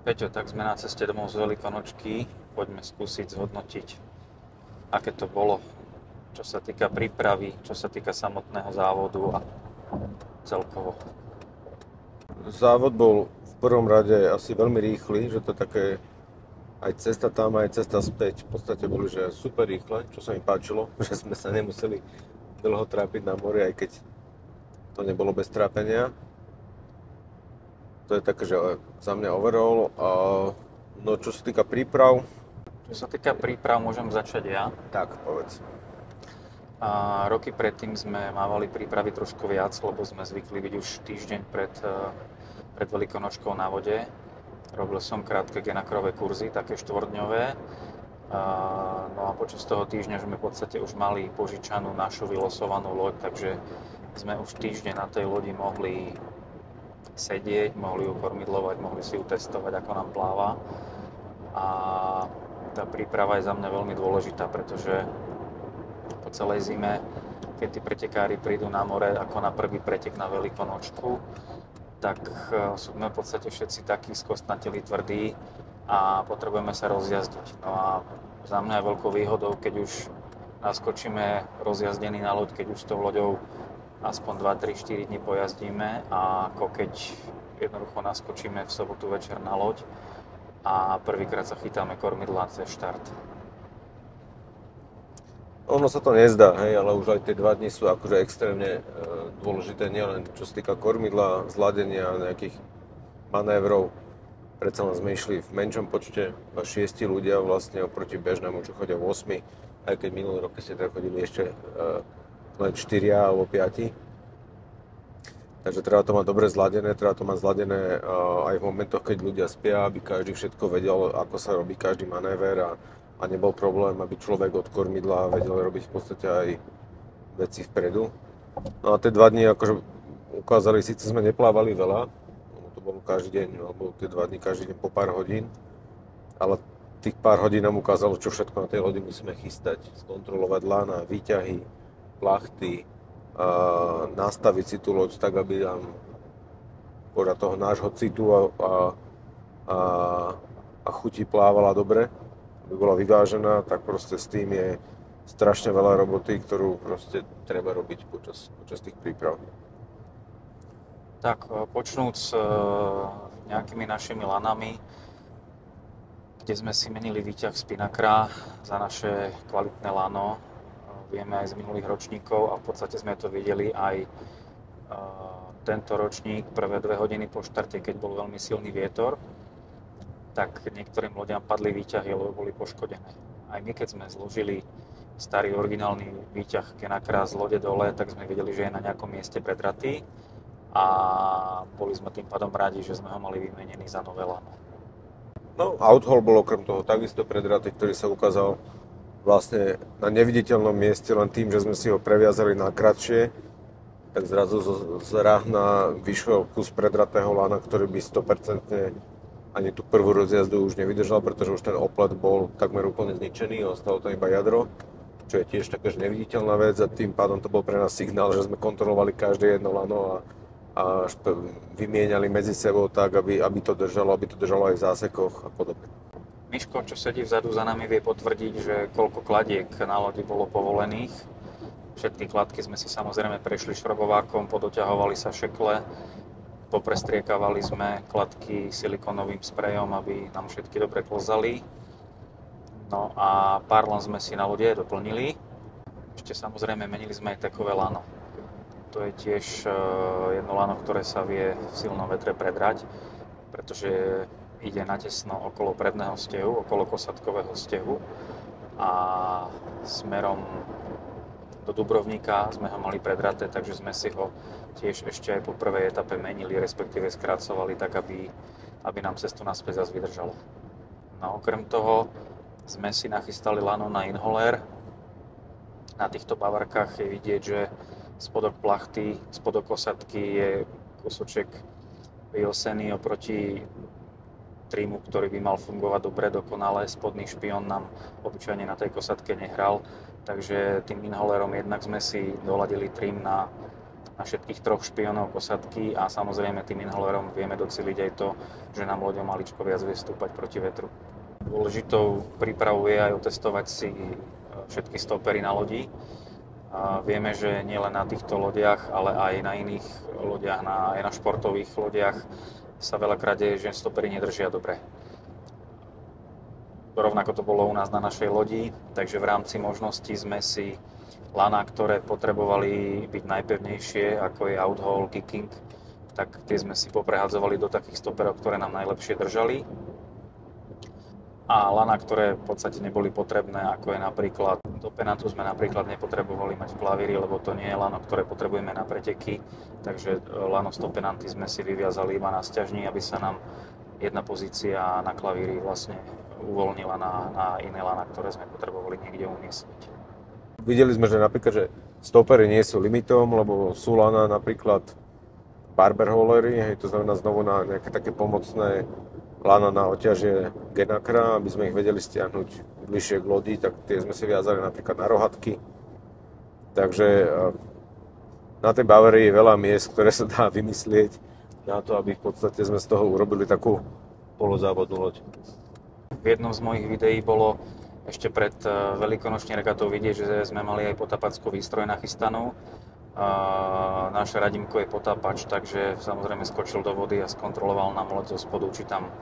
Peťo, tak sme na ceste domov z Veľkonočky. Poďme skúsiť zhodnotiť, aké to bolo, čo sa týka prípravy, čo sa týka samotného závodu a celkovo. Závod bol v prvom rade asi veľmi rýchly, že to také aj cesta tam, aj cesta späť v podstate boli že super rýchle, čo sa mi páčilo, že sme sa nemuseli dlho trápiť na mori, aj keď to nebolo bez trápenia. To je také, že za mňa overall. No čo sa týka príprav? Čo sa týka príprav, môžem začať ja. Tak, povedz. Roky predtým sme mávali prípravy trošku viac, lebo sme zvykli byť už týždeň pred Veľkonočkou na vode. Robil som krátke genakrové kurzy, také štvordňové. No a počas toho týždňa sme v podstate už mali požičanú našu vylosovanú loď, takže sme už týždeň na tej lodi mohli sedieť, mohli ju kormidlovať, mohli si ju testovať, ako nám pláva. A tá príprava je za mňa veľmi dôležitá, pretože po celej zime, keď tí pretekári prídu na more ako na prvý pretek na Veľkonočku, tak sme v podstate všetci takí skostnateli, tvrdí a potrebujeme sa rozjazdiť. No a za mňa je veľkou výhodou, keď už naskočíme rozjazdení na loď, keď už s tou loďou aspoň 2, 3, 4 dní pojazdíme, a ako keď jednoducho naskočíme v sobotu večer na loď a prvýkrát sa chytáme kormidla cez štart. Ono sa to nezdá, hej, ale už aj tie 2 dni sú akože extrémne dôležité, nielen čo sa týka kormidla, zladenia, nejakých manévrov. Predsa len sme išli v menšom počte, 6 ľudia vlastne oproti bežnému, čo chodia 8, aj keď minulý rok ste teda chodili ešte len 4 alebo 5. Takže treba to mať dobre zladené, treba to mať zladené aj v momentoch, keď ľudia spia, aby každý všetko vedel, ako sa robí každý manéver a nebol problém, aby človek od kormidla vedel robiť v podstate aj veci vpredu. No a tie 2 dni akože ukázali, síce sme neplávali veľa, to bolo každý deň, alebo tie 2 dni každý deň po pár hodín, ale tých pár hodín nám ukázalo, čo všetko na tej lodi musíme chystať, skontrolovať lana, výťahy, plachty, nastaviť si tú loď tak, aby nám podľa toho nášho citu a chuti plávala dobre, aby bola vyvážená, tak proste s tým je strašne veľa roboty, ktorú proste treba robiť počas tých príprav. Tak, počnúť s nejakými našimi lanami, kde sme si menili výťah Spinakra za naše kvalitné lano, vieme aj z minulých ročníkov a v podstate sme to videli aj tento ročník, prvé 2 hodiny po štarte, keď bol veľmi silný vietor, tak niektorým loďam padli výťahy, lebo boli poškodené. Aj my, keď sme zložili starý originálny výťah Genakra z lode dole, tak sme videli, že je na nejakom mieste predratý a boli sme tým pádom radi, že sme ho mali vymenený za nové lano. No, outhole bol okrem toho takisto predratý, ktorý sa ukázal vlastne na neviditeľnom mieste len tým, že sme si ho previazali na kratšie, tak zrazu z ráhna vyšiel kus predratého lana, ktorý by 100% ani tú prvú rozjazdu už nevydržal, pretože už ten oplet bol takmer úplne zničený, ostalo tam iba jadro, čo je tiež taká neviditeľná vec a tým pádom to bol pre nás signál, že sme kontrolovali každé jedno lano a vymieniali medzi sebou tak, aby to držalo aj v zásekoch a podobne. Miško, čo sedí vzadu za nami, vie potvrdiť, že koľko kladiek na lodi bolo povolených. Všetky kladky sme si samozrejme prešli šrobovákom, podoťahovali sa šekle, poprestriekavali sme kladky silikonovým sprejom, aby nám všetky dobre klzali. No a pár lan sme si na lode doplnili. Ešte samozrejme menili sme aj takové lano. To je tiež jedno lano, ktoré sa vie v silnom vetre predrať, pretože ide natesno okolo predného stehu, okolo kosatkového stehu a smerom do Dubrovníka sme ho mali predraté, takže sme si ho tiež ešte aj po prvej etape menili, respektíve skracovali tak, aby nám cestu naspäť zase vydržalo. No okrem toho sme si nachystali lano na inholer. Na týchto bavarkách je vidieť, že spodok plachty, spodok osadky je kusoček vyosený oproti trímu, ktorý by mal fungovať dobre, dokonale. Spodný špión nám obyčajne na tej kosatke nehral, takže tým inholerom jednak sme si doladili trím na na všetkých troch špiónov posádky a samozrejme tým inhalerom vieme doceliť aj to, že nám loďou maličko viac vie stúpať proti vetru. Dôležitou prípravou je aj otestovať si všetky stopery na lodi. Vieme, že nielen na týchto lodiach, ale aj na iných lodiach, aj na športových lodiach sa veľakrát deje, že stopery nedržia dobre. Rovnako to bolo u nás na našej lodi, takže v rámci možností sme si lana, ktoré potrebovali byť najpevnejšie, ako je outhole, kicking, tak tie sme si poprehadzovali do takých stoperov, ktoré nám najlepšie držali. A lana, ktoré v podstate neboli potrebné, ako je napríklad do penatu sme napríklad nepotrebovali mať v klavíri, lebo to nie je lano, ktoré potrebujeme na preteky, takže lano stopenanty sme si vyviazali iba na sťažní, aby sa nám jedna pozícia na klavíri vlastne uvoľnila na iné lana, ktoré sme potrebovali niekde umiestniť. Videli sme, že napríklad, že stopery nie sú limitom, lebo sú lana napríklad barber haulery, hej, to znamená znovu na nejaké také pomocné lana na oťažie genakra, aby sme ich vedeli stiahnuť bližšie k lodi, tak tie sme si viazali napríklad na rohatky. Takže na tej Bavarii je veľa miest, ktoré sa dá vymyslieť na to, aby v podstate sme z toho urobili takú polozávodnú loď. V jednom z mojich videí bolo ešte pred veľkonočnou regatou vidieť, že sme mali aj potápackú výstroj nachystanú. Náš Radimko je potápač, takže samozrejme skočil do vody a skontroloval nám loď zo spodu, či tam,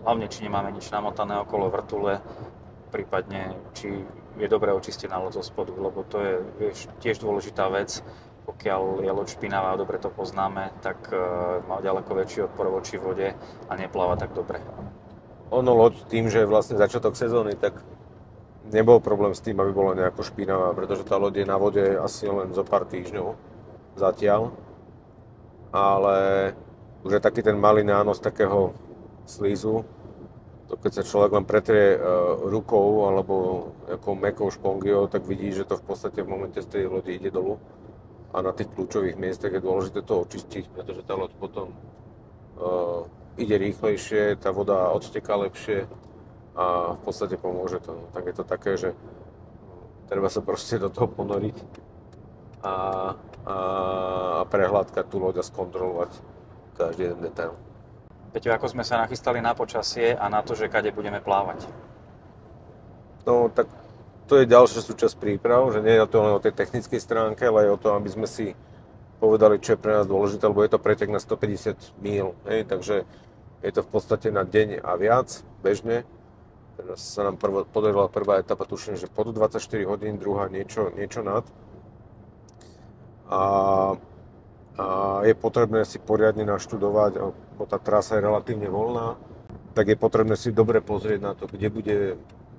hlavne či nemáme nič namotané okolo vrtule, prípadne či je dobre očistená loď zo spodu, lebo to je tiež dôležitá vec. Pokiaľ je loď špinavá a dobre to poznáme, tak má ďaleko väčší odpor voči vode a nepláva tak dobre. Ono loď tým, že je vlastne začiatok sezóny, tak nebol problém s tým, aby bola nejako špinavá, pretože tá loď je na vode asi len zo pár týždňov zatiaľ. Ale už je taký ten malý nános takého slízu, to keď sa človek len pretrie rukou alebo nejakou mäkkou špongiou, tak vidí, že to v podstate v momente z tej lodi ide dolu. A na tých kľúčových miestach je dôležité to očistiť, pretože tá loď potom ide rýchlejšie, tá voda odteká lepšie a v podstate pomôže to. Tak je to také, že treba sa proste do toho ponoriť a prehľadkať tú loď a skontrolovať každý jeden detail. Peťo, ako sme sa nachystali na počasie a na to, že kade budeme plávať? No tak to je ďalšia súčasť príprav, že nie je to len o tej technickej stránke, ale aj o tom, aby sme si povedali, čo je pre nás dôležité, lebo je to pretek na 150 míl, takže je to v podstate na deň a viac, bežne. Teraz sa nám podarila prvá etapa, tuším, že pod 24 hodín, druhá niečo nad. A je potrebné si poriadne naštudovať, lebo tá trasa je relatívne voľná, tak je potrebné si dobre pozrieť na to, kde bude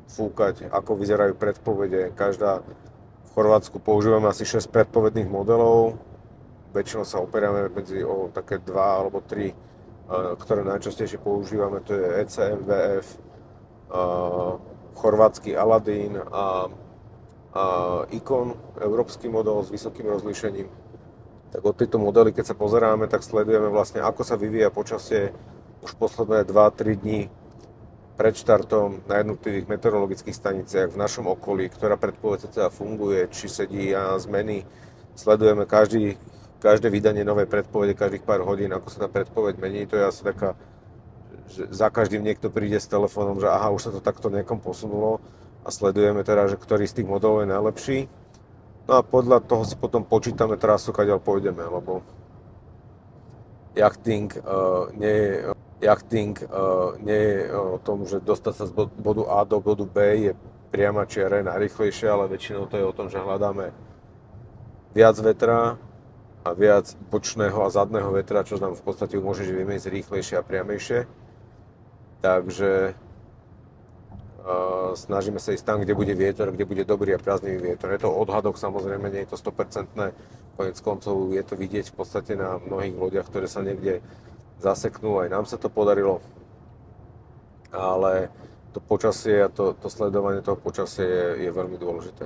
fúkať, ako vyzerajú predpovede. V Chorvátsku používame asi 6 predpovedných modelov, väčšinou sa operáme o také 2 alebo 3, ktoré najčastejšie používame, to je ECMVF, chorvátsky Aladín a Icon, európsky model s vysokým rozlíšením. Tak od tejto modely, keď sa pozeráme, tak sledujeme vlastne, ako sa vyvíja počasie už posledné 2-3 dní pred štartom na jednotlivých meteorologických staniciach v našom okolí, ktorá predpoveď teda funguje, či sedí a zmeny. Sledujeme každé vydanie novej predpovede, každých pár hodín, ako sa tá predpoveď mení. To je asi taká, že za každým niekto príde s telefónom, že aha, už sa to takto niekom posunulo a sledujeme teda, že ktorý z tých modelov je najlepší. No a podľa toho si potom počítame trasu, kadiaľ pôjdeme, lebo jachting nie je o tom, že dostať sa z bodu A do bodu B je priama čiara najrýchlejšie, ale väčšinou to je o tom, že hľadáme viac vetra a viac bočného a zadného vetra, čo nám v podstate umožní, že vieme ísť rýchlejšie a priamejšie. Takže snažíme sa ísť tam, kde bude vietor, kde bude dobrý a prázdnivý vietor. Je to odhadok, samozrejme, nie je to 100%. Koniec koncov je to vidieť v podstate na mnohých lodiach, ktoré sa niekde zaseknú. Aj nám sa to podarilo. Ale to počasie a to sledovanie toho počasia je veľmi dôležité.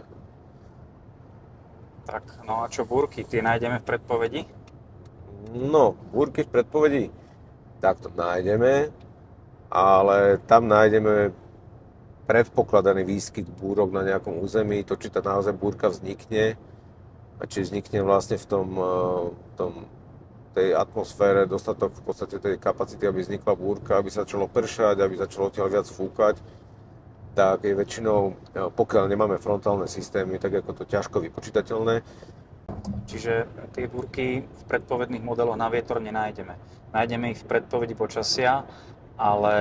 Tak, no a čo búrky? Tie nájdeme v predpovedi? No, búrky v predpovedi takto nájdeme, ale tam nájdeme predpokladaný výskyt búrok na nejakom území. To, či tá naozaj búrka vznikne, a či vznikne vlastne v tej atmosfére dostatok v podstate tej kapacity, aby vznikla búrka, aby sa začalo pršať, aby začalo odtiaľ viac fúkať, tak je väčšinou, pokiaľ nemáme frontálne systémy, tak ako to ťažko vypočítateľné. Čiže tie búrky v predpovedných modeloch na vietor nenájdeme. Nájdeme ich v predpovedi počasia, ale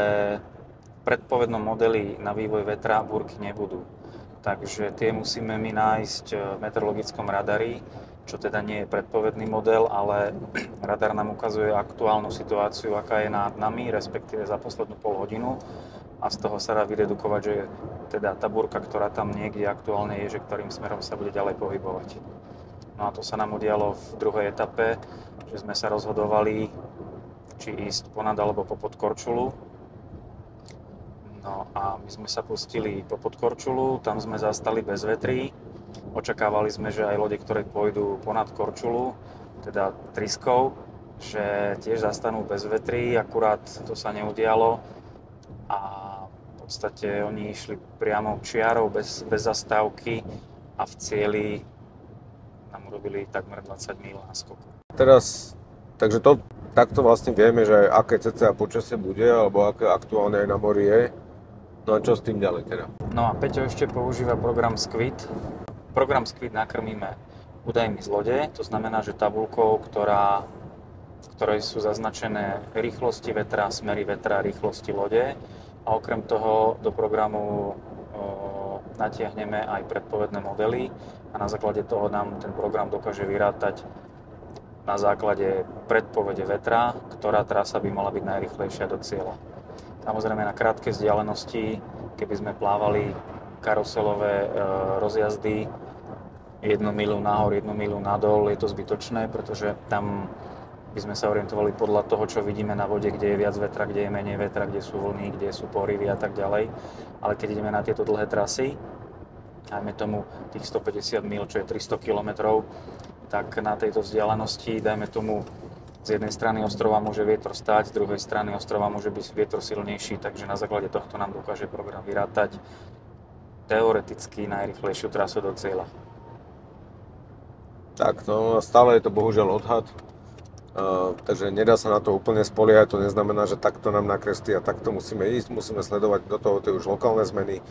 v predpovednom modeli na vývoj vetra búrky nebudú. Takže tie musíme my nájsť v meteorologickom radari, čo teda nie je predpovedný model, ale radar nám ukazuje aktuálnu situáciu, aká je nad nami, respektíve za poslednú pol hodinu. A z toho sa dá vyredukovať, že teda tá búrka, ktorá tam niekde aktuálne je, že ktorým smerom sa bude ďalej pohybovať. No a to sa nám udialo v druhej etape, že sme sa rozhodovali, či ísť ponad alebo popod Korčulu. No a my sme sa pustili popod Korčulu, tam sme zastali bez vetrí. Očakávali sme, že aj lode, ktoré pôjdu ponad Korčulu, teda Triskou, že tiež zastanú bez vetrí, akurát to sa neudialo. A v podstate oni išli priamo čiarou, bez zastávky a v cieli nám urobili takmer 20 míl náskoku. Teraz, takže takto vlastne vieme, že aké cca počasie bude, alebo aké aktuálne aj na mori je. No a čo s tým ďalej teda? No a Peťo ešte používa program Squid. Program Squid nakrmíme údajmi z lode, to znamená, že tabuľkou, ktorej sú zaznačené rýchlosti vetra, smery vetra, rýchlosti lode. A okrem toho do programu natiahneme aj predpovedné modely a na základe toho nám ten program dokáže vyrátať na základe predpovede vetra, ktorá trasa by mala byť najrýchlejšia do cieľa. Samozrejme na krátke vzdialenosti, keby sme plávali karuselové rozjazdy 1 milu nahor, 1 milu nadol, je to zbytočné, pretože tam by sme sa orientovali podľa toho, čo vidíme na vode, kde je viac vetra, kde je menej vetra, kde sú vlny, kde sú porivy a tak ďalej. Ale keď ideme na tieto dlhé trasy, dajme tomu tých 150 mil, čo je 300 km, tak na tejto vzdialenosti, dajme tomu, z jednej strany ostrova môže vietor stáť, z druhej strany ostrova môže byť vietor silnejší, takže na základe tohto nám dokáže program vyrátať teoreticky najrýchlejšiu trasu do cieľa. Tak, no stále je to bohužiaľ odhad. Takže nedá sa na to úplne spoliehať, to neznamená, že takto nám nakreslí a takto musíme ísť, musíme sledovať do toho tie už lokálne zmeny,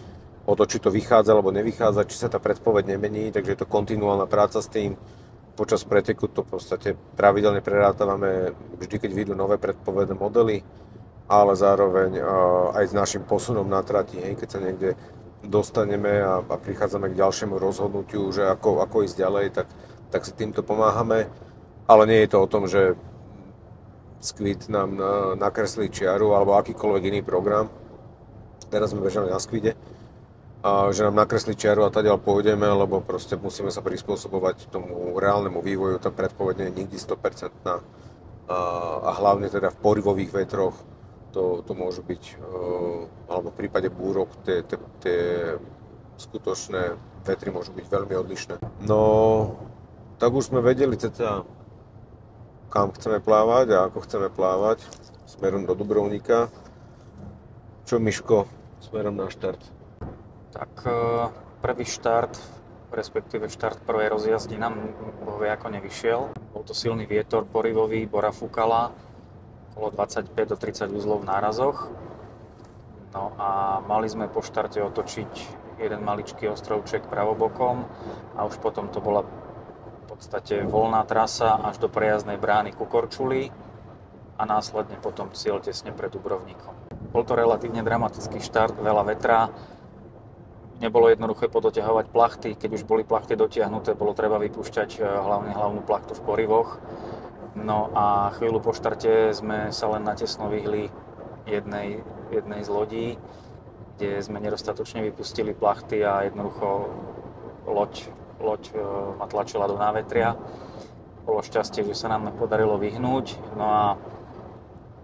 o to, či to vychádza alebo nevychádza, či sa tá predpoveď nemení, takže je to kontinuálna práca s tým. Počas preteku to v podstate pravidelne prerátavame vždy, keď vyjdú nové predpovedné modely, ale zároveň aj s našim posunom na trati, keď sa niekde dostaneme a prichádzame k ďalšiemu rozhodnutiu, že ako ísť ďalej, tak si týmto pomáhame. Ale nie je to o tom, že Squid nám nakreslí čiaru alebo akýkoľvek iný program. Teraz sme bežali na Squide. Že nám nakreslí čiaru a tadiaľ pôjdeme, lebo proste musíme sa prispôsobovať tomu reálnemu vývoju. Tá predpoveď nie je nikdy 100%. A hlavne teda v porivových vetroch to môžu byť, alebo v prípade búrok, tie skutočné vetry môžu byť veľmi odlišné. No, tak už sme vedeli cca, kam chceme plávať a ako chceme plávať smerom do Dubrovníka. Čo, Miško, smerom na štart? Tak prvý štart, respektíve štart prvej rozjazdy nám bohvie ako nevyšiel. Bol to silný vietor porivový, bora fúkala, okolo 25 do 30 uzlov v nárazoch. No a mali sme po štarte otočiť jeden maličký ostrovček pravobokom a už potom to bola v podstate voľná trasa až do prejazdnej brány ku Korčuli a následne potom cieľ tesne pred Dubrovníkom. Bol to relatívne dramatický štart, veľa vetra, nebolo jednoduché podoťahovať plachty, keď už boli plachty dotiahnuté, bolo treba vypúšťať hlavne hlavnú plachtu v porivoch. No a chvíľu po štarte sme sa len natesno vyhli jednej z lodí, kde sme nedostatočne vypustili plachty a jednoducho loď ma tlačila do návetria. Bolo šťastie, že sa nám podarilo vyhnúť. No a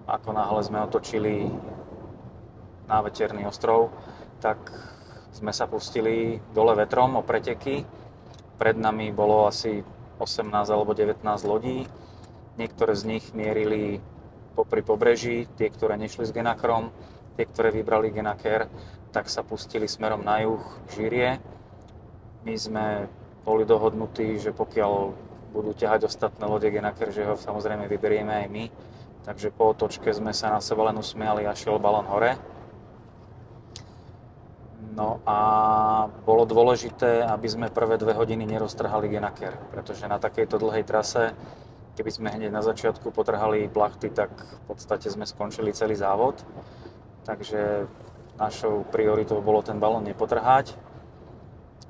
ako náhle sme otočili na veterný ostrov, tak sme sa pustili dole vetrom o preteky. Pred nami bolo asi 18 alebo 19 lodí. Niektoré z nich mierili popri pobreží, tie, ktoré nešli s Genakrom, tie, ktoré vybrali Genaker, tak sa pustili smerom na juh k Žírie. My sme boli dohodnutí, že pokiaľ budú ťahať ostatné lode Genaker, že ho samozrejme vyberieme aj my. Takže po otočke sme sa na seba len usmiali a šiel balón hore. No a bolo dôležité, aby sme prvé 2 hodiny neroztrhali Genaker, pretože na takejto dlhej trase, keby sme hneď na začiatku potrhali plachty, tak v podstate sme skončili celý závod. Takže našou prioritou bolo ten balón nepotrhať.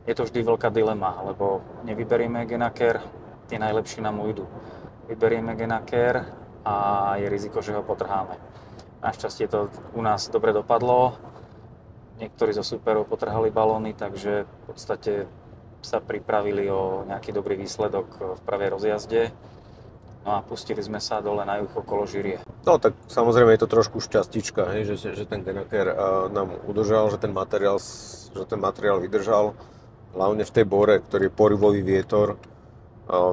Je to vždy veľká dilema, lebo nevyberieme Genaker, tie najlepší nám ujdu. Vyberieme Genaker a je riziko, že ho potrháme. Našťastie to u nás dobre dopadlo. Niektorí zo súperov potrhali balóny, takže v podstate sa pripravili o nejaký dobrý výsledok v prvej rozjazde. No a pustili sme sa dole na juh okolo Žírie. No tak samozrejme je to trošku šťastíčka, hej, že ten Genaker nám udržal, že ten materiál vydržal. Hlavne v tej bore, ktorý je porivový vietor,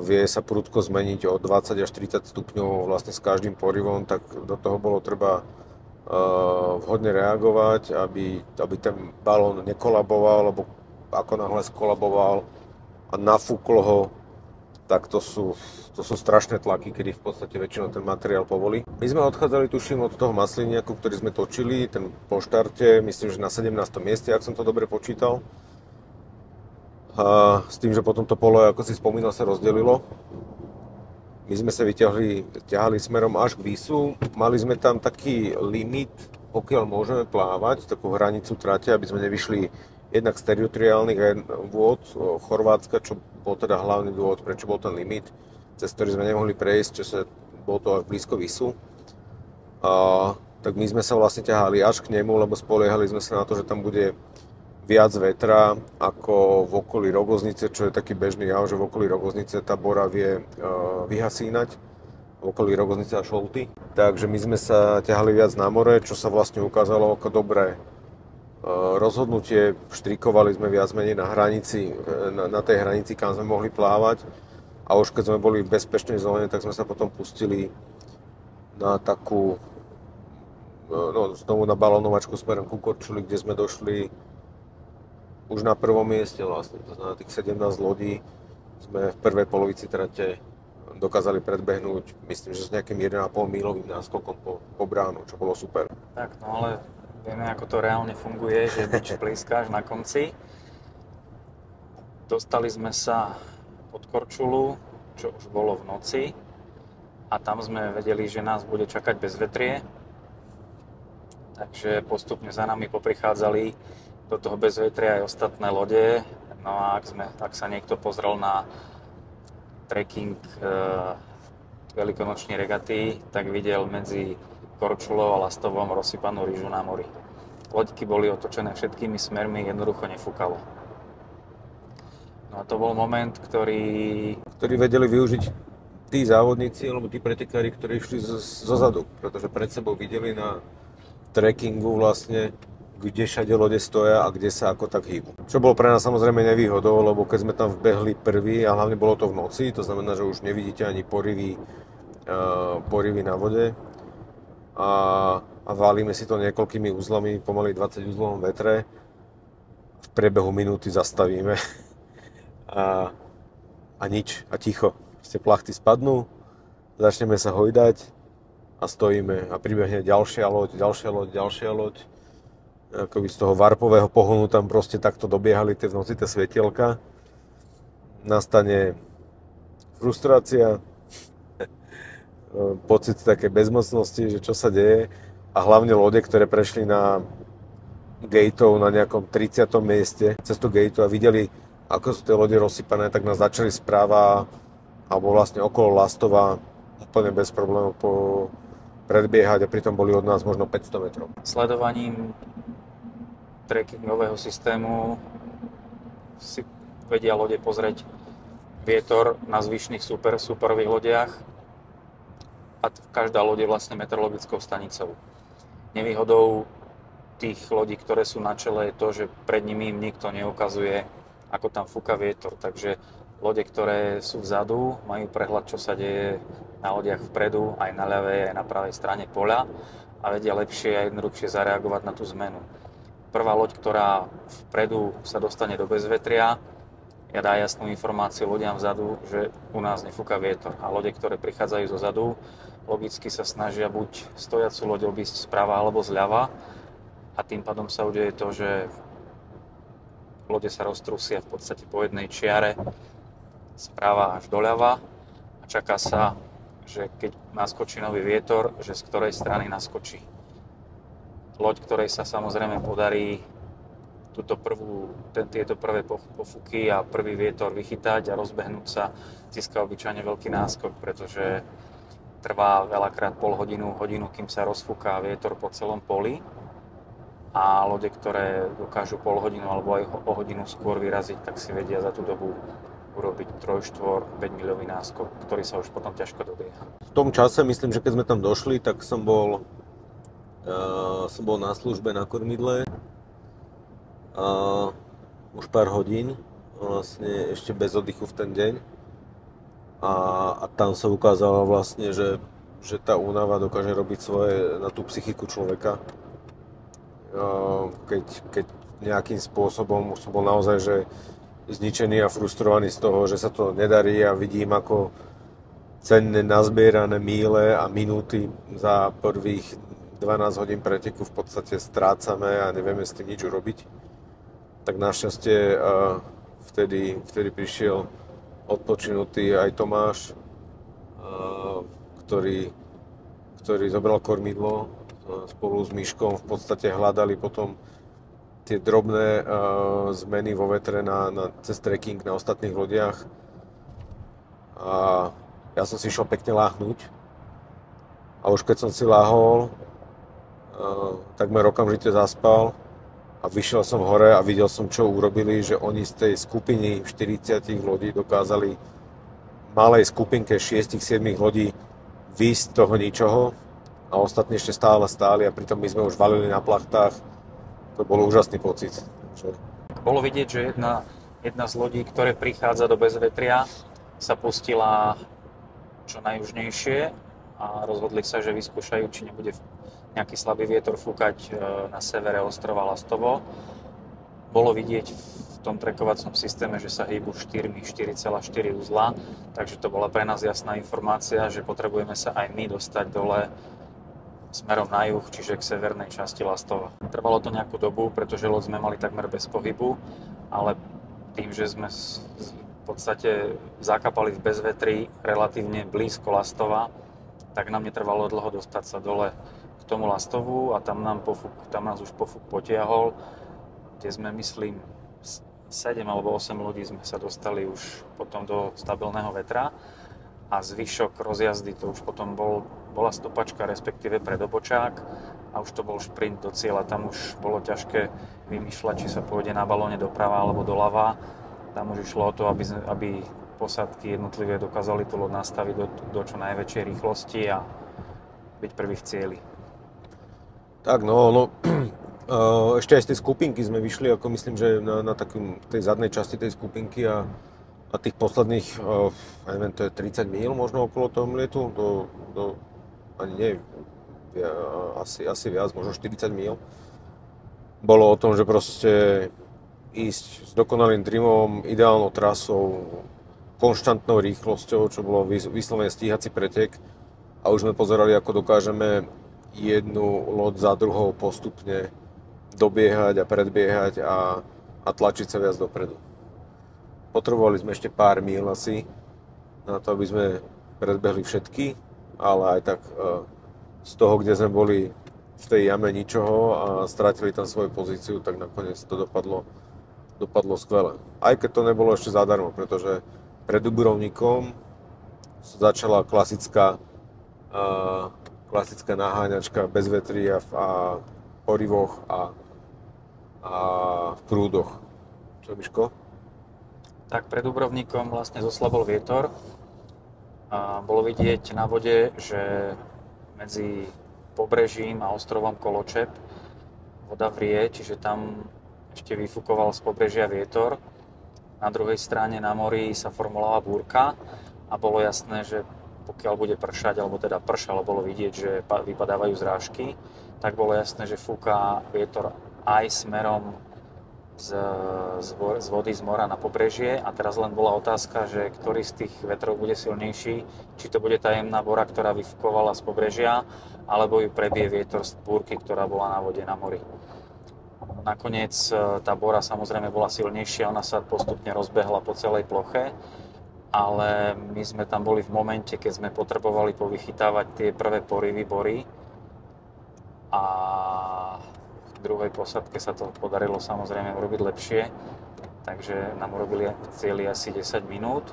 vie sa prudko zmeniť o 20 až 30 stupňov vlastne s každým porivom, tak do toho bolo treba vhodne reagovať, aby ten balón nekolaboval, lebo ako náhle skolaboval a nafúklo ho, tak to sú strašné tlaky, kedy v podstate väčšinou ten materiál povolí. My sme odchádzali, tuším, od toho Masliniaku, ktorý sme točili, ten po štarte, myslím, že na 17. mieste, ak som to dobre počítal. A s tým, že potom to pole, ako si spomínal, sa rozdelilo. My sme sa ťahali smerom až k Visu. Mali sme tam taký limit, pokiaľ môžeme plávať, takú hranicu trate, aby sme nevyšli jednak z teritoriálnych vôd Chorvátska, čo bol teda hlavný dôvod, prečo bol ten limit, cez ktorý sme nemohli prejsť, bolo to blízko Visu. Tak my sme sa vlastne ťahali až k nemu, lebo spoliehali sme sa na to, že tam bude viac vetra ako v okolí Rogoznice, čo je taký bežný jav, že v okolí Rogoznice tá bora vie vyhasínať, v okolí Rogoznice a Šolty. Takže my sme sa ťahali viac na more, čo sa vlastne ukázalo ako dobré rozhodnutie. Štrikovali sme viac menej na hranici, na tej hranici, kam sme mohli plávať. A už keď sme boli v bezpečnej zóne, tak sme sa potom pustili na takú, znovu na balónovačku smerom ku Korčuli, kde sme došli už na prvom mieste vlastne, to znamená tých 17 lodí sme v prvej polovici trate dokázali predbehnúť, myslím, že s nejakým 1,5 mílovým náskokom po bránu, čo bolo super. Tak, no ale vieme, ako to reálne funguje, že bič blízka až na konci. Dostali sme sa pod Korčulu, čo už bolo v noci a tam sme vedeli, že nás bude čakať bezvetrie. Takže postupne za nami poprichádzali do toho bezvetria aj ostatné lode. No a ak sa niekto pozrel na trekking veľkonočnej regaty, tak videl medzi Korčulou a Lastovom rozsypanú rýžu na mori. Loďky boli otočené všetkými smermi, jednoducho nefúkalo. No a to bol moment, ktorý vedeli využiť tí závodníci alebo tí pretekári, ktorí išli zozadu, pretože pred sebou videli na trekkingu vlastne, kde všade lode stoja a kde sa ako tak hýbu. Čo bolo pre nás samozrejme nevýhodou, lebo keď sme tam vbehli prví a hlavne bolo to v noci, to znamená, že už nevidíte ani porivy na vode a válime si to niekoľkými uzlami, pomaly 20 uzlovom vetre. V priebehu minúty zastavíme a nič, a ticho. Plachty spadnú, začneme sa hojdať a stojíme a pribehne ďalšia loď. Akoby z toho varpového pohonu tam proste takto dobiehali tie v noci tie svetielka. Nastane frustrácia, pocit také bezmocnosti, že čo sa deje a hlavne lode, ktoré prešli na gateov na nejakom 30. mieste cez to gateu a videli, ako sú tie lode rozsypané, tak nás začali správa alebo vlastne okolo Lastova úplne bez problémov predbiehať a pritom boli od nás možno 500 metrov. Sledovaním trekkingového systému si vedia lode pozrieť vietor na zvyšných superových lodiach a každá loď je vlastne meteorologickou stanicou. Nevýhodou tých lodí, ktoré sú na čele, je to, že pred nimi im nikto neukazuje, ako tam fúka vietor, takže lode, ktoré sú vzadu, majú prehľad, čo sa deje na lodiach vpredu, aj na ľavej, aj na pravej strane poľa a vedia lepšie a jednoduchšie zareagovať na tú zmenu. Prvá loď, ktorá vpredu sa dostane do bezvetria, ja dá jasnú informáciu ľuďom vzadu, že u nás nefúka vietor. A lode, ktoré prichádzajú zo zadu, logicky sa snažia buď stojacú loď obísť sprava alebo zľava a tým pádom sa udeje to, že lode sa roztrusia v podstate po jednej čiare sprava až doľava a čaká sa, že keď naskočí nový vietor, že z ktorej strany naskočí. Loď, ktorej sa samozrejme podarí tieto prvé pofúky a prvý vietor vychytať a rozbehnúť sa, získa obyčajne veľký náskok, pretože trvá veľakrát pol hodinu, kým sa rozfúka vietor po celom poli a lode, ktoré dokážu pol hodinu alebo aj o hodinu skôr vyraziť, tak si vedia za tú dobu urobiť 3, 4, 5 milový náskok, ktorý sa už potom ťažko dobieha. V tom čase, myslím, že keď sme tam došli, tak som bol na službe na kormidle už pár hodín, vlastne ešte bez oddychu v ten deň a tam sa ukázalo vlastne, že tá únava dokáže robiť svoje na tú psychiku človeka. Keď nejakým spôsobom už som bol naozaj že zničený a frustrovaný z toho, že sa to nedarí a vidím, ako cenné nazbierané míle a minúty za prvých 12 hodín preteku v podstate strácame a nevieme s tým nič urobiť. Tak našťastie vtedy prišiel odpočinutý aj Tomáš, ktorý zobral kormidlo spolu s Miškom. V podstate hľadali potom tie drobné zmeny vo vetre cez trekking na ostatných lodiach. A ja som si išiel pekne láhnuť. A už keď som si láhol, takmer okamžite zaspal. A vyšiel som hore a videl som, čo urobili, že oni z tej skupiny 40 lodí dokázali malej skupinke 6-7 lodí výjsť z toho ničoho a ostatní ešte stále stáli a pritom my sme už valili na plachtách. To bol úžasný pocit. Bolo vidieť, že jedna z lodí, ktoré prichádza do bezvetria, sa pustila čo najjužnejšie a rozhodli sa, že vyskúšajú, či nebude nejaký slabý vietor fúkať na severe ostrova Lastovo. Bolo vidieť v tom trekovacom systéme, že sa hýbu 4,4 uzla, takže to bola pre nás jasná informácia, že potrebujeme sa aj my dostať dole smerom na juh, čiže k severnej časti Lastova. Trvalo to nejakú dobu, pretože loď sme mali takmer bez pohybu, ale tým, že sme v podstate zakapali v bezvetrí relatívne blízko Lastova, tak nám netrvalo dlho dostať sa dole k tomu Lastovu a tam nás už pofúk potiahol, kde sme, myslím, 7 alebo 8 ľudí sme sa dostali už potom do stabilného vetra a zvyšok rozjazdy to už potom bola stopačka, respektíve predobočák a už to bol šprint do cieľa. Tam už bolo ťažké vymýšľať, či sa pôjde na balóne doprava alebo doľava. Tam už išlo o to, aby posádky jednotlivé dokázali tú loď nastaviť do čo najväčšej rýchlosti a byť prvý v cieli. Tak no, ešte aj z tej skupinky sme vyšli, ako myslím, že na tej zadnej časti tej skupinky a tých posledných, neviem, to je 30 míl možno okolo toho mlietu, ani nie, asi viac, možno 40 míl. Bolo o tom, že proste ísť s dokonalým trimom, ideálnou trasou, konštantnou rýchlosťou, čo bolo vyslovene stíhací pretek a už sme pozerali, ako dokážeme jednu loď za druhou postupne dobiehať a predbiehať a tlačiť sa viac dopredu. Potrebovali sme ešte pár míl asi na to, aby sme predbehli všetky, ale aj tak z toho, kde sme boli v tej jame ničoho a stratili tam svoju pozíciu, tak nakoniec to dopadlo skvele. Aj keď to nebolo ešte zadarmo, pretože pred Dubrovnikom začala klasická naháňačka bez vetrí a v porivoch a v prúdoch. Čo, Miško? Tak pred Dubrovnikom vlastne zoslabol vietor a bolo vidieť na vode, že medzi pobrežím a ostrovom Koločep voda vrie, čiže tam ešte vyfúkoval z pobrežia vietor. Na druhej strane na mori sa formovala búrka a bolo jasné, že pokiaľ bude pršať, alebo teda pršalo, bolo vidieť, že vypadávajú zrážky, tak bolo jasné, že fúka vietor aj smerom z vody z mora na pobrežie a teraz len bola otázka, že ktorý z tých vetrov bude silnejší, či to bude tá jemná bora, ktorá vyfúkovala z pobrežia, alebo ju prebije vietor z búrky, ktorá bola na vode na mori. Nakoniec tá bora samozrejme bola silnejšia, ona sa postupne rozbehla po celej ploche, ale my sme tam boli v momente, keď sme potrebovali povychytávať tie prvé porivy bory a v druhej posadke sa to podarilo samozrejme urobiť lepšie, takže nám urobili v cieli asi 10 minút.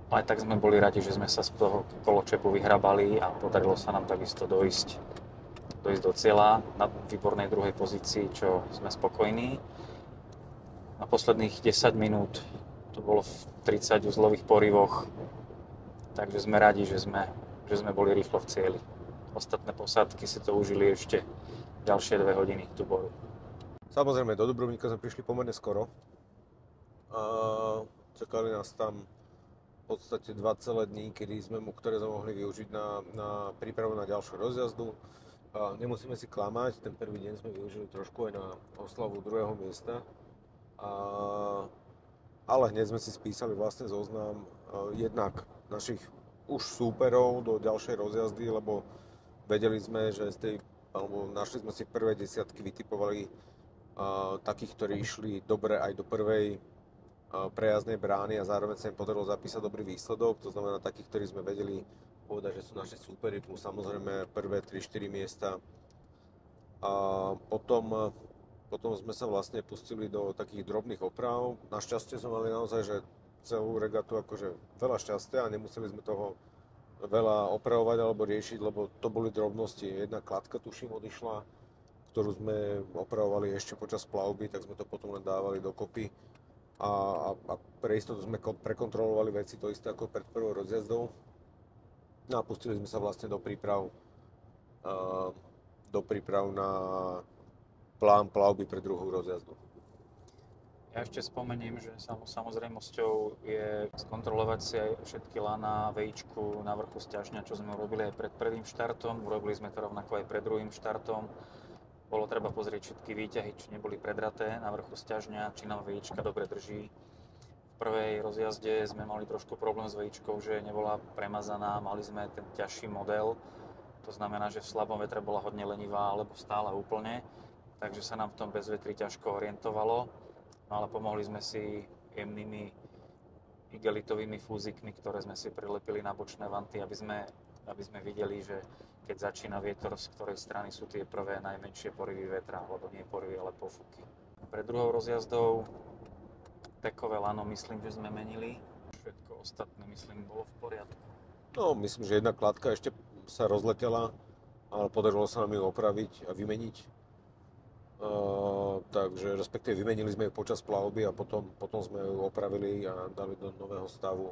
Ale tak sme boli radi, že sme sa z toho koločepu vyhrabali a podarilo sa nám takisto dojsť do cieľa na výbornej druhej pozícii, čo sme spokojní. Na posledných 10 minút to bolo v 30 uzlových porivoch, takže sme radi, že sme boli rýchlo v cieli. Ostatné posádky si to užili ešte ďalšie 2 hodiny tú boru. Samozrejme, do Dubrovníka sme prišli pomerne skoro a čakali nás tam v podstate 2 celé dní, ktoré sme mohli využiť na prípravu na ďalšiu rozjazdu. Nemusíme si klamať, ten prvý deň sme využili trošku aj na oslavu druhého miesta, ale hneď sme si spísali vlastne zoznam jednak našich už súperov do ďalšej rozjazdy, lebo vedeli sme, že našli sme si v prvej desiatky, vytipovali takých, ktorí išli dobre aj do prvej prejazdnej brány a zároveň sa im podarilo zapísať dobrý výsledok, to znamená takých, ktorí sme vedeli povedať, že sú naši súperi, plus samozrejme prvé 3-4 miesta. A potom sme sa vlastne pustili do takých drobných oprav. Našťastie sme mali naozaj, že celú regatu akože veľa šťastia a nemuseli sme toho veľa opravovať alebo riešiť, lebo to boli drobnosti. Jedna kladka, tuším, odišla, ktorú sme opravovali ešte počas plavby, tak sme to potom len dávali dokopy. A pre istotu sme prekontrolovali veci, to isté ako pred prvou rozjazdou. No a pustili sme sa vlastne do príprav na plán plavby pre druhú rozjazdu. Ja ešte spomeniem, že samozrejmosťou je skontrolovať si aj všetky lana, vejičku na vrchu sťažňa, čo sme urobili aj pred prvým štartom. Urobili sme to rovnako aj pred druhým štartom. Bolo treba pozrieť všetky výťahy, či neboli predraté na vrchu sťažňa, či nám vejička dobre drží. V prvej rozjazde sme mali trošku problém s vejičkou, že nebola premazaná, mali sme ten ťažší model. To znamená, že v slabom vetre bola hodne lenivá, alebo stála úplne. Takže sa nám v tom bezvetri ťažko orientovalo. No ale pomohli sme si jemnými igelitovými fúzikmi, ktoré sme si prilepili na bočné vanty, aby sme videli, že keď začína vietor, z ktorej strany sú tie prvé najmenšie porivy vetra, alebo nie porivy, ale pofúky. Pred druhou rozjazdou tekové lano myslím, že sme menili. Všetko ostatné myslím bolo v poriadku. No, myslím, že jedna kladka ešte sa rozletela, ale podarilo sa nám ju opraviť a vymeniť. Takže respektíve vymenili sme ju počas plavby a potom sme ju opravili a dali do nového stavu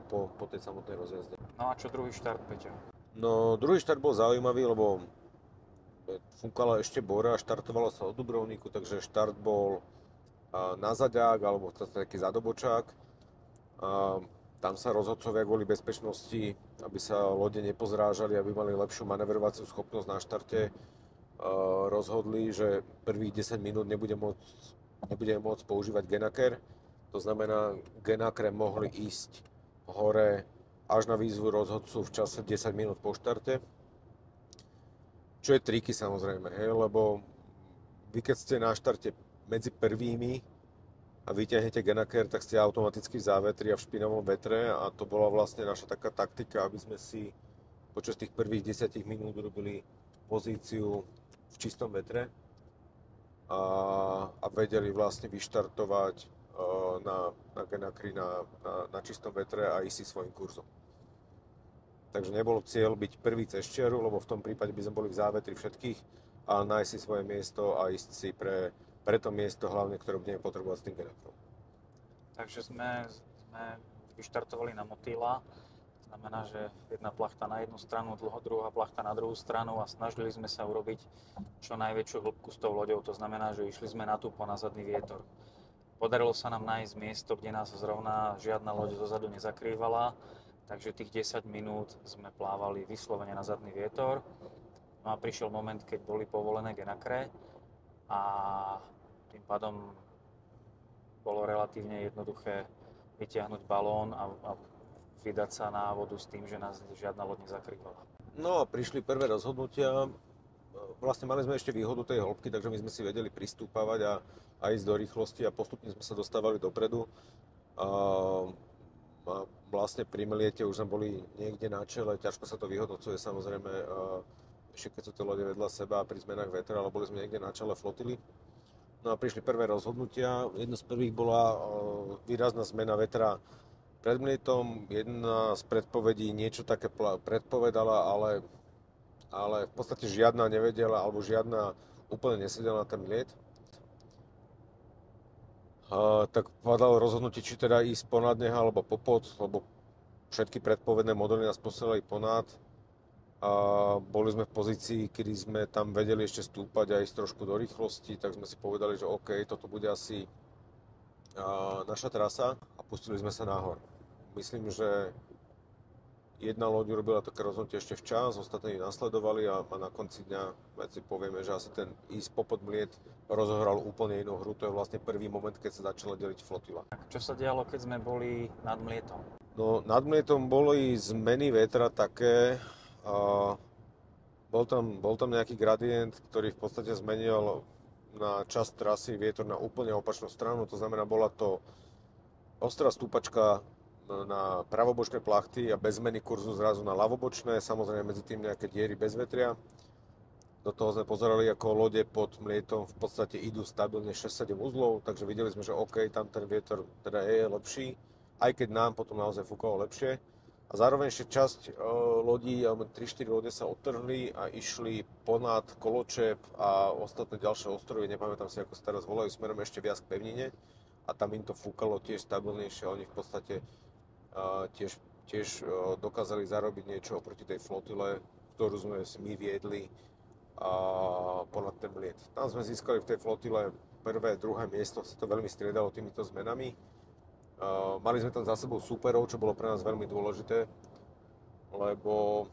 po tej samotnej rozjazde. No a čo druhý štart, Peťo? No, druhý štart bol zaujímavý, lebo fúkala ešte bora, štartovalo sa od Dubrovníku, takže štart bol na zaďák, alebo taký zadobočák. Tam sa rozhodcovia kvôli bezpečnosti, aby sa lode nepozrážali, aby mali lepšiu manevrovaciu schopnosť na štarte, rozhodli, že prvých 10 minút nebudeme môcť používať Genaker. To znamená, Genakre mohli ísť hore až na výzvu rozhodcu v čase 10 minút po štarte. Čo je triky samozrejme, lebo vy keď ste na štarte medzi prvými a vyťahnete Genaker, tak ste automaticky v závetri a v špinavom vetre a to bola vlastne naša taká taktika, aby sme si počas tých prvých 10 minút urobili pozíciu v čistom vetre a vedeli vlastne vyštartovať na Genakri na čistom vetre a ísť si svojím kurzom. Takže nebol cieľ byť prvý cez čiaru, lebo v tom prípade by sme boli v závetri všetkých a nájsť si svoje miesto a ísť si pre to miesto hlavne, ktoré budeme potrebovať s tým Genakrom. Takže sme vyštartovali na motýla. Znamená, že jedna plachta na jednu stranu, druhá plachta na druhú stranu a snažili sme sa urobiť čo najväčšiu hĺbku s tou loďou. To znamená, že išli sme na tupo na zadný vietor. Podarilo sa nám nájsť miesto, kde nás zrovna žiadna loď zozadu nezakrývala, takže tých 10 minút sme plávali vyslovene na zadný vietor. No a prišiel moment, keď boli povolené Genakre a tým pádom bolo relatívne jednoduché vytiahnuť balón a vydať sa na vodu s tým, že nás žiadna loď nezakrývala. No a prišli prvé rozhodnutia. Vlastne mali sme ešte výhodu tej hĺbky, takže my sme si vedeli pristúpavať a ísť do rýchlosti a postupne sme sa dostávali dopredu. A vlastne pri mliete už sme boli niekde na čele, ťažko sa to vyhodnocuje samozrejme, ešte keď sú tie lode vedľa seba pri zmenách vetra, ale boli sme niekde na čele flotily. No a prišli prvé rozhodnutia. Jedno z prvých bola výrazná zmena vetra pred mlietom. Jedna z predpovedí niečo také predpovedala, ale v podstate žiadna nevedela, alebo žiadna úplne nesedela na ten mliet. Tak padalo rozhodnutie, či teda ísť ponad neho alebo popod, lebo všetky predpovedné modely nás posielali ponad. A boli sme v pozícii, kedy sme tam vedeli ešte stúpať a ísť trošku do rýchlosti, tak sme si povedali, že OK, toto bude asi naša trasa a pustili sme sa nahor. Myslím, že jedna loď urobila také rozhodnutie ešte včas, ostatní nasledovali a na konci dňa si povieme, že asi ten ísť popod mliet rozohral úplne inú hru. To je vlastne prvý moment, keď sa začala deliť flotila. Čo sa dialo, keď sme boli nad mlietom? No, nad mlietom boli zmeny vetra také, bol tam nejaký gradient, ktorý v podstate zmenil na časť trasy vietor na úplne opačnú stranu, to znamená, bola to ostrá stúpačka na pravobočné plachty a bez zmeny kurzu zrazu na ľavobočné, samozrejme medzi tým nejaké diery bez vetria. Do toho sme pozerali, ako lode pod mlietom v podstate idú stabilne 6-7 uzlov, takže videli sme, že OK, tam ten vietor teda je lepší, aj keď nám potom naozaj fúkalo lepšie. A zároveň ešte časť lodí, alebo 3-4 lode sa odtrhli a išli ponad Koločep a ostatné ďalšie ostrovy, nepamätám si, ako sa teraz volajú, smerom ešte viac k pevnine. A tam im to fúkalo tiež stabilnejšie, oni v podstate tiež dokázali zarobiť niečo oproti tej flotile, ktorú sme si my viedli ponad ten mliet. Tam sme získali v tej flotile prvé, druhé miesto, sa to veľmi striedalo týmito zmenami. Mali sme tam za sebou súperov, čo bolo pre nás veľmi dôležité, lebo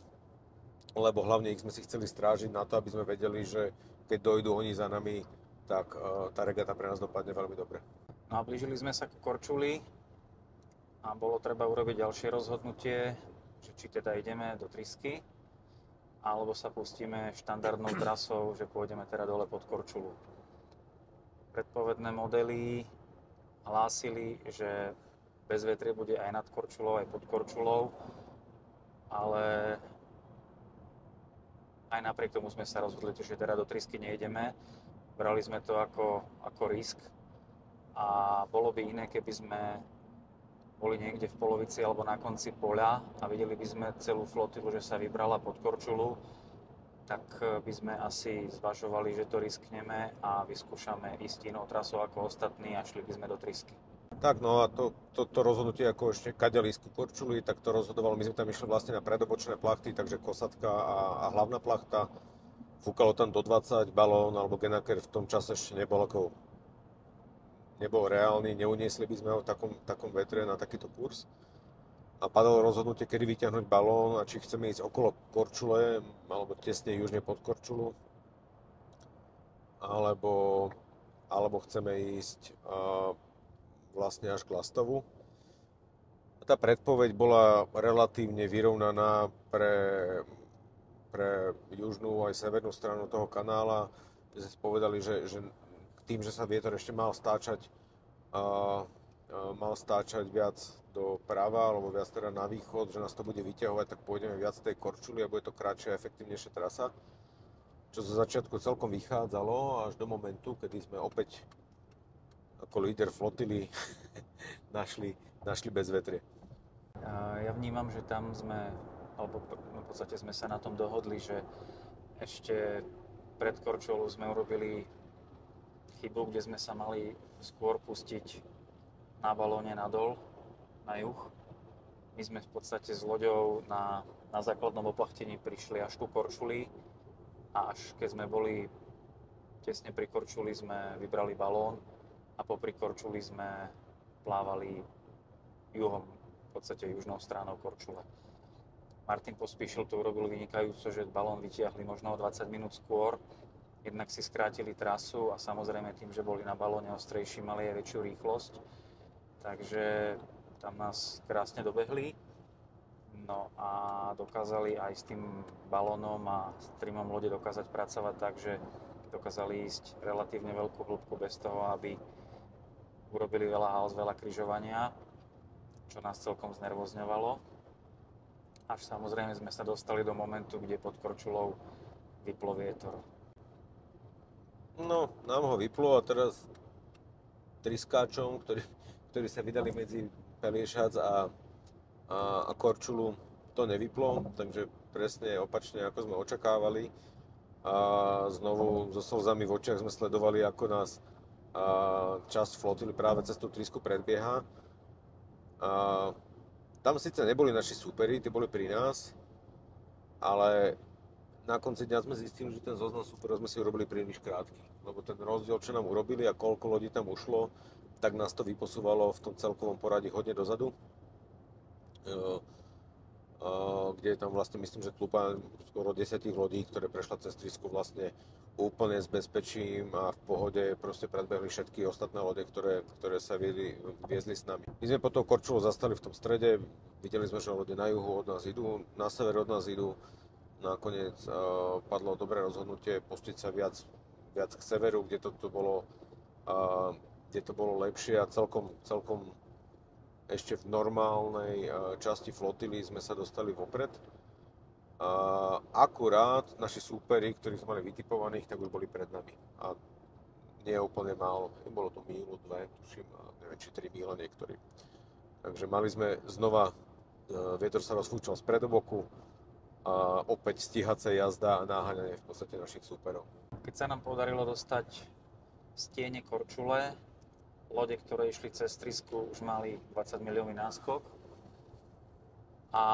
hlavne ich sme si chceli strážiť na to, aby sme vedeli, že keď dojdú oni za nami, tak tá regata pre nás dopadne veľmi dobre. No a blížili sme sa k Korčuli a bolo treba urobiť ďalšie rozhodnutie, že či teda ideme do Trysky, alebo sa pustíme štandardnou trasou, že pôjdeme teda dole pod Korčulu. Predpovedné modely hlásili, že bez vetrie bude aj nad Korčulou, aj pod Korčulou, ale aj napriek tomu sme sa rozhodli, že teda do Trysky nejdeme. Brali sme to ako risk a bolo by iné, keby sme boli niekde v polovici alebo na konci poľa a videli by sme celú flotilu, že sa vybrala pod Korčulu, tak by sme asi zvažovali, že to riskneme a vyskúšame ísť inou trasou ako ostatní a šli by sme do Trysky. Tak, no a to rozhodnutie, ako ešte kadeľ ísť ku Korčuli, tak to rozhodovalo, my sme tam išli vlastne na predobočné plachty, takže kosatka a hlavná plachta. Fúkalo tam do 20, balón alebo genaker v tom čase ešte nebol reálny, neuniesli by sme ho v takom vetre na takýto kurz. A padalo rozhodnutie, kedy vyťahnuť balón a či chceme ísť okolo Korčule, alebo tesne južne pod Korčulu, alebo chceme ísť vlastne až k Lastovu. Tá predpoveď bola relatívne vyrovnaná pre južnú aj severnú stranu toho kanála. My sme si povedali, že tým, že sa vietor ešte mal stáčať viac do prava, alebo viac teda na východ, že nás to bude vyťahovať, tak pôjdeme viac z tej Korčuly a bude to kratšia a efektívnejšia trasa. Čo zo začiatku celkom vychádzalo až do momentu, kedy sme opäť ako líder flotily našli bezvetrie. Ja vnímam, že tam v podstate sme sa na tom dohodli, že ešte pred Korčulou sme urobili chybu, kde sme sa mali skôr pustiť na balóne nadol, na juh. My sme v podstate s loďou na základnom oplachtení prišli až ku Korčuli a až keď sme boli tesne pri Korčuli, sme vybrali balón a popri Korčuli sme plávali juhom, v podstate južnou stranou Korčule. Martin Pospíšil to urobil vynikajúco, že balón vytiahli možno o 20 minút skôr Jednak si skrátili trasu a samozrejme tým, že boli na balóne ostrejší, mali aj väčšiu rýchlosť. Takže tam nás krásne dobehli. No a dokázali aj s tým balónom a streamom lode dokázať pracovať tak, že dokázali ísť relatívne veľkú hĺbku bez toho, aby urobili veľa háls, veľa križovania, čo nás celkom znervozňovalo. Až samozrejme sme sa dostali do momentu, kde pod Korčulou vyplo vietor. No, nám ho vyplo a teraz triskáčom, ktorí sa vydali medzi Peliešac a Korčulu, to nevyplo, takže presne opačne ako sme očakávali. A znovu so slzami v očiach sme sledovali, ako nás časť flotily práve cez tú trisku predbieha. A tam síce neboli naši súperi, tí boli pri nás, ale na konci dňa sme zistili, že ten zoznam súperov sme si urobili príliš krátky. Lebo ten rozdiel, čo nám urobili a koľko lodí tam ušlo, tak nás to vyposúvalo v tom celkovom poradí hodne dozadu. Kde je tam vlastne, myslím, že tlupa skoro 10 lodí, ktoré prešla cez trisku vlastne úplne s bezpečím a v pohode proste predbehli všetky ostatné lode, ktoré sa viezli s nami. My sme potom Korčulu zastali v tom strede, videli sme, že lode na juhu od nás idú, na sever od nás idú. Nakoniec padlo dobré rozhodnutie pustiť sa viac k severu, kde to bolo lepšie a celkom ešte v normálnej časti flotily sme sa dostali vopred. Akurát naši súperi, ktorých sme mali vytipovaných, tak už boli pred nami. A nie úplne málo, bolo to mílu, dve, tuším, neviem, či 3 míle niektorí. Takže mali sme znova, vietor sa rozfúčal z predoboku a opäť stíhacia jazda a náhaňanie v podstate našich súperov. Keď sa nám podarilo dostať z tiene Korčule, lode, ktoré išli cez trisku, už mali 20 miliónový náskok a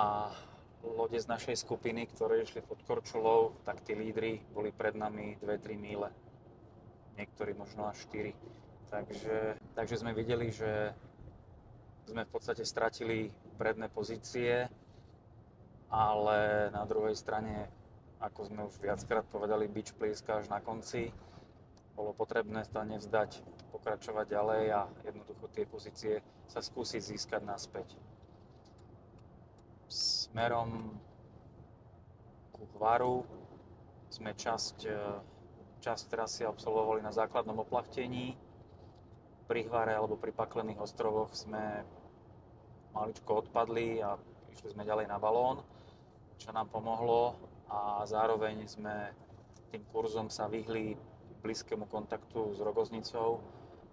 lode z našej skupiny, ktoré išli pod Korčulou, tak tí lídri boli pred nami 2-3 míle. Niektorí možno až 4. Takže sme videli, že sme v podstate stratili predné pozície, ale na druhej strane, ako sme už viackrát povedali, bič plieska až na konci. Bolo potrebné sa nevzdať, pokračovať ďalej a jednoducho tie pozície sa skúsiť získať naspäť. Smerom ku Hvaru sme časť trasy absolvovali na základnom oplachtení. Pri Hvare alebo pri Paklených ostrovoch sme maličko odpadli a išli sme ďalej na balón, čo nám pomohlo a zároveň sme tým kurzom sa vyhli blízkemu kontaktu s Rogoznicou,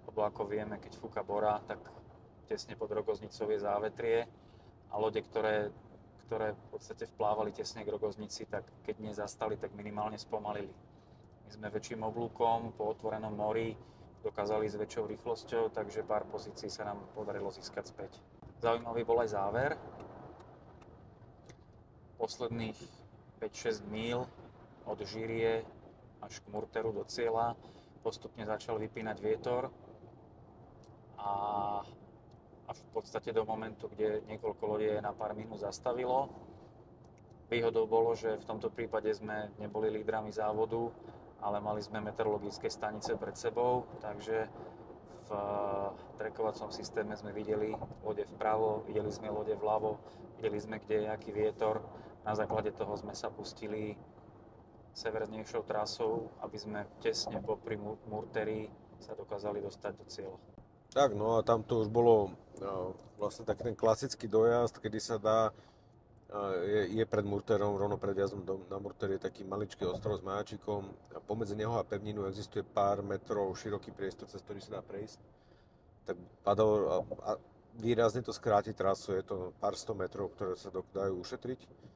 lebo ako vieme, keď fúka bora, tak tesne pod Rogoznicou je závetrie a lode, ktoré v podstate vplávali tesne k Rogoznici, tak keď nezastali, tak minimálne spomalili. My sme väčším oblúkom po otvorenom mori dokázali s väčšou rýchlosťou, takže pár pozícií sa nám podarilo získať späť. Zaujímavý bol aj záver. Posledných 5-6 míl od Žírie až k Murteru do cieľa postupne začal vypínať vietor a v podstate do momentu, kde niekoľko lodí na pár minút zastavilo. Výhodou bolo, že v tomto prípade sme neboli lídrami závodu, ale mali sme meteorologické stanice pred sebou, takže v trackovacom systéme sme videli lode vpravo, videli sme lode vľavo, videli sme, kde je aký vietor. Na základe toho sme sa pustili severnejšou trasou, aby sme tesne popri Murteri sa dokázali dostať do cieľa. Tak, no a tam to už bolo vlastne taký ten klasický dojazd, kedy sa dá, je pred Murterom, rovno pred jazdom na Murteri je taký maličký ostrov s majáčikom a pomedzi neho a pevninu existuje pár metrov široký priestor, cez ktorý sa dá prejsť. Tak padalo a výrazne to skráti trasu, je to pár 100 metrov, ktoré sa dajú ušetriť.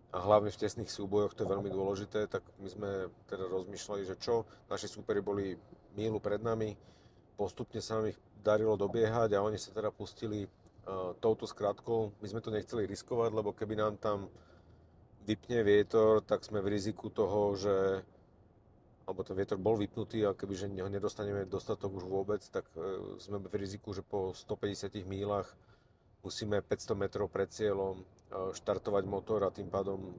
A hlavne v tesných súbojoch to je veľmi dôležité, tak my sme teda rozmýšľali, že čo, naši súperi boli míľu pred nami, postupne sa nám ich darilo dobiehať a oni sa teda pustili touto skratkou. My sme to nechceli riskovať, lebo keby nám tam vypne vietor, tak sme v riziku toho, že alebo ten vietor bol vypnutý a kebyže ho nedostaneme dostatok už vôbec, tak sme v riziku, že po 150 mílach musíme 500 metrov pred cieľom štartovať motor a tým pádom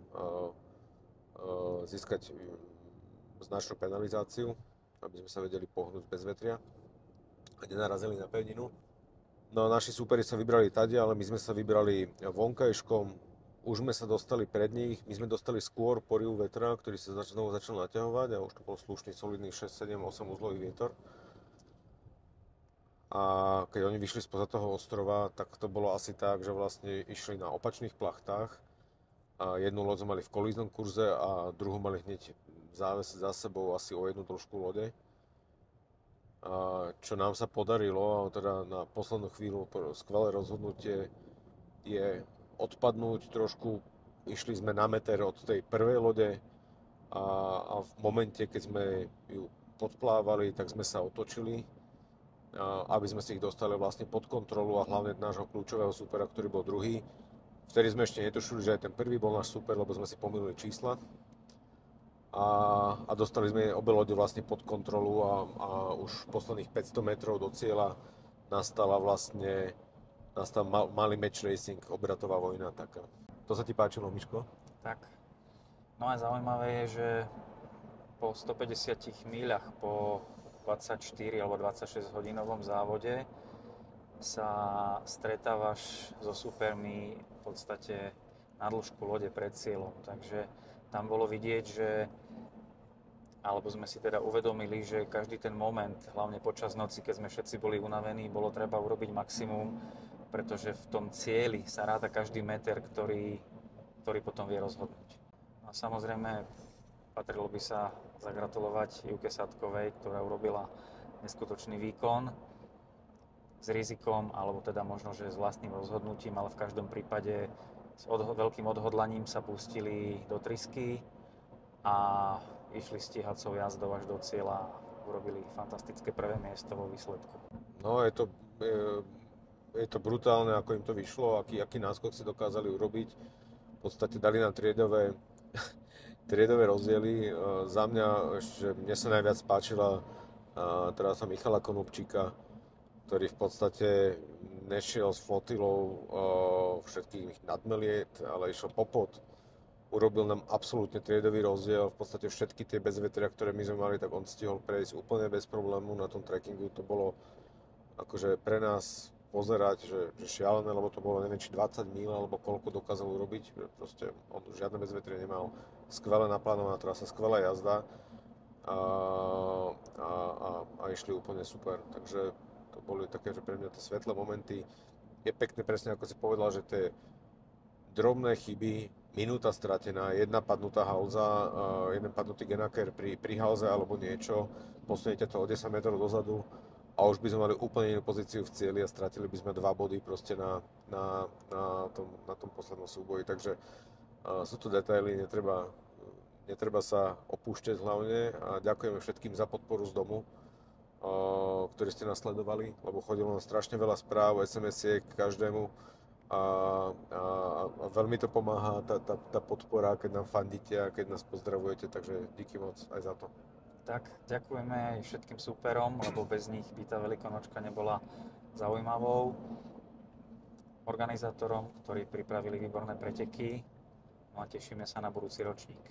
získať značnú penalizáciu, aby sme sa vedeli pohnúť bez vetria a nenarazili na pevninu. No a naši súperi sa vybrali tady, ale my sme sa vybrali vonkajškom, už sme sa dostali pred nich, my sme dostali skôr poriv vetra, ktorý sa znovu začal naťahovať a už to bol slušný, solidný 6, 7, 8 uzlový vietor. A keď oni vyšli spoza toho ostrova, tak to bolo asi tak, že vlastne išli na opačných plachtách. A jednu loď sme mali v kolíznom kurze a druhú mali hneď v závese za sebou asi o jednu trošku lode. A čo nám sa podarilo, teda na poslednú chvíľu skvelé rozhodnutie je odpadnúť trošku. Išli sme na meter od tej prvej lode a v momente, keď sme ju podplávali, tak sme sa otočili, aby sme si ich dostali vlastne pod kontrolu a hlavne nášho kľúčového supera, ktorý bol druhý. Vtedy sme ešte netušili, že aj ten prvý bol náš super, lebo sme si pomýlili čísla. A dostali sme obe lode vlastne pod kontrolu a už posledných 500 metrov do cieľa nastal malý match racing, obratová vojna taká. To sa ti páčilo, Miško? Tak. No a zaujímavé je, že po 150 míľach, po 24 alebo 26 hodinovom závode sa stretávaš so supermi v podstate na dĺžku lode pred cieľom. Takže tam bolo vidieť, alebo sme si teda uvedomili, že každý ten moment, hlavne počas noci, keď sme všetci boli unavení, bolo treba urobiť maximum, pretože v tom cieli sa ráta každý meter, ktorý potom vie rozhodnúť. A samozrejme, patrilo by sa zagratulovať Juke Sadkovej, ktorá urobila neskutočný výkon s rizikom, alebo teda možno, že s vlastným rozhodnutím, ale v každom prípade s veľkým odhodlaním sa pustili do trysky a išli stíhacou jazdou až do cieľa a urobili fantastické prvé miesto vo výsledku. No, je to brutálne, ako im to vyšlo, aký náskok si dokázali urobiť. V podstate dali nám triedové rozdiely. Za mňa, mne sa najviac páčila teda Michala Konopčíka, ktorý v podstate nešiel s flotilou všetkých nadmeliet, ale išiel popod. Urobil nám absolútne triedový rozdiel. V podstate všetky tie bezvetria, ktoré my sme mali, tak on stihol prejsť úplne bez problému na tom trekkingu. To bolo akože pre nás pozerať, že šialené, lebo to bolo neviem či 20 míľ, alebo koľko dokázal urobiť. Proste on žiadne bezvetrie nemal. Skvelé naplánovaná trasa, skvelá jazda a išli úplne super. Takže to boli také, že pre mňa tie svetlé momenty. Je pekné presne, ako si povedal, že tie drobné chyby, minúta stratená, jedna padnutá halza, jeden padnutý genaker pri halze alebo niečo, posuniete to o 10 metrov dozadu a už by sme mali úplne inú pozíciu v cieli a stratili by sme 2 body proste na tom poslednom súboji. Takže sú to detaily, netreba sa opúšťať hlavne a ďakujeme všetkým za podporu z domu, ktorí ste nás sledovali, lebo chodilo nám strašne veľa správ, SMS-iek každému a veľmi to pomáha tá podpora, keď nám fandíte a keď nás pozdravujete, takže díky moc aj za to. Tak, ďakujeme aj všetkým súperom, lebo bez nich by tá Veľkonočka nebola zaujímavou. Organizátorom, ktorí pripravili výborné preteky, no a tešíme sa na budúci ročník.